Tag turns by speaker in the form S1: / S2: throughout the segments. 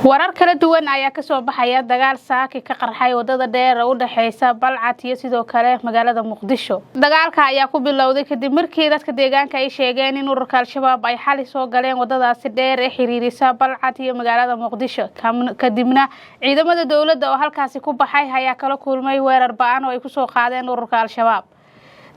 S1: warar kala duwan ayaa ka soo baxaya dagaal saaki ka qarxay wadada dheer u dhaxaysa Balcad iyo sidoo kale magaalada Muqdisho. Dagaalka ayaa ku bilowday kadib markii dadka deegaanka ay sheegeen in ururka Al-Shabaab ay xali soo galeen wadadaasi dheer ee xiriirisa Balcad iyo magaalada Muqdisho. Kadibna ciidamada dawladda oo halkaasi ku baxay ayaa kala kulmay weerar ba'an oo ay ku soo qaadeen ururka Al-Shabaab.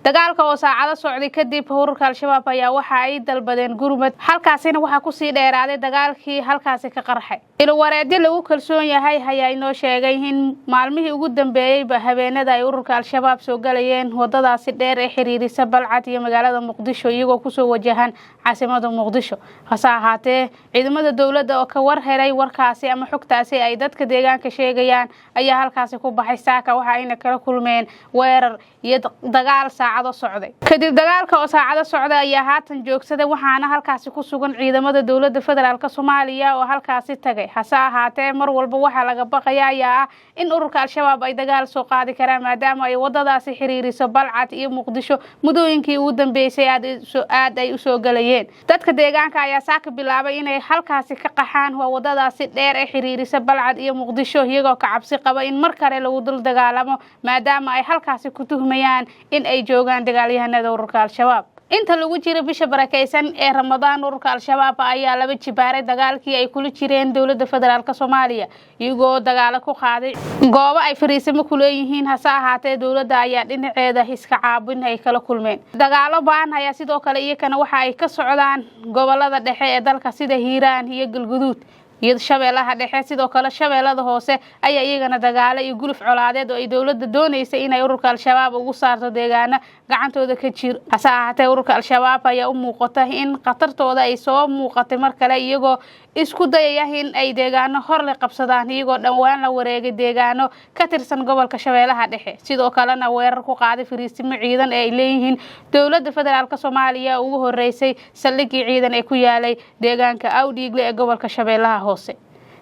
S1: dagaalka oo saacado socday kadib ururka Al-Shabaab ayaa waxa ay dalbadeen gurmad halkaasina waxa ku sii dheeraaday dagaalkii halkaasi ka qarxay wareedyo lagu kalsoon yahay ayaa inoo sheegay in maalmihii ugu dambeeyay habeenada ay ururka Al-Shabaab soo galayeen wadadaasi dheer ee xiriirisa Balcad iyo magaalada Muqdisho iyagoo ku soo wajahan caasimada Muqdisho hase ahaatee ciidamada dawladda oo ka war helay warkaasi ama xogtaasi ay dadka deegaanka sheegayaan ayaa halkaasi ku baxay saaka waxa ayna kala kulmeen weerar iyo dagaal saacado socday kadib dagaalka oo saacado socday ayaa haatan joogsaday waxaana halkaasi ku sugan ciidamada dawladda federaalka Soomaaliya oo halkaasi tagay hase ahaatee mar walba waxa laga baqayaa in ururka Al-Shabaab ay dagaal soo qaadi karaan maadaama ay wadadaasi xiriiriso Balcad iyo Muqdisho mudooyinkii ugu dambeysay aad ay u soo galayeen dadka deegaanka ayaa saaka bilaabay inay halkaasi ka qaxaan wadadaasi dheer ee xiriirisa Balcad iyo Muqdisho iyagoo ka cabsi qaba in mar kale lagu dul dagaalamo maadaama ay halkaasi ku tuhmayaan in ay joogaan dagaalyahanada ururka Al-Shabaab inta lagu jiro bisha barakeysan ee Ramadaan ururka Al-Shabaab ayaa laba jibaaray dagaalkii ay kula jireen dawladda federaalka Soomaaliya iyagoo dagaal ku qaaday goobo ay fariisimo ku leeyihiin hase ahaatee dawladda ayaa dhinaceeda iska caabin ay kala kulmeen dagaalo baan ayaa sidoo kale iyagana waxa ay ka socdaan gobolada dhexe ee dalka sida Hiiraan iyo Galgaduud iyo Shabeellaha Dhexe sidoo kale Shabeellada Hoose ayaa iyagana dagaalo iyo guluf colaadeed oo ay dawladda doonaysa in ay ururka Al-Shabaab ugu saarto deegaana gacantooda ka jir hase ahaatee ururka Al-Shabaab ayaa u muuqata in qatartooda ay soo muuqatay mar kale iyagoo isku dayaya in ay deegaano hor la qabsadaan iyagoo dhawaan la wareegay deegaano ka tirsan gobolka Shabeellaha Dhexe sidoo kalena weerar ku qaaday fariisimo ciidan ee ay leeyihiin dawladda federaalka Soomaaliya ugu horeysay saldhigii ciidan ee ku yaalay deegaanka Awdhiigle ee gobolka Shabeellaha Hoose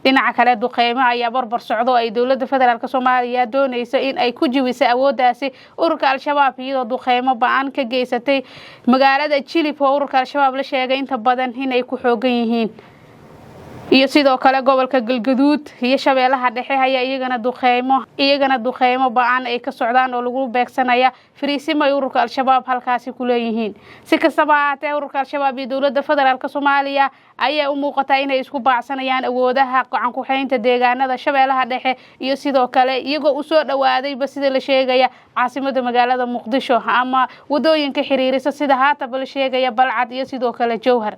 S1: dhinaca kale duqeymo ayaa barbar socdo ay dawladda federaalka Soomaaliya doonayso in ay ku jiwiso awoodaasi ururka Al-Shabaab iyadoo duqeymo ba'an ka geysatay magaalada Jilib oo ururka Al-Shabaab la sheegay inta badan in ay ku xoogan yihiin iyo sidoo kale gobolka Galgaduud iyo Shabeellaha Dhexe ayaa iyagana duqeymo ba'an ay ka socdaan oo lagu beegsanaya fariisimo ururka Al-Shabaab halkaasi ku leeyihiin si kastaba ahaatee ururka Al-Shabaab iyo dawladda federaalka Soomaaliya ayaa u muuqata inay isku baacsanayaan awoodaha gacan ku haynta deegaanada Shabeellaha Dhexe iyo sidoo kale iyagoo u soo dhawaaday sida la sheegaya caasimada magaalada Muqdisho ama wadooyinka xiriirisa sida haatan la sheegaya Balcad iyo sidoo kale Jowhar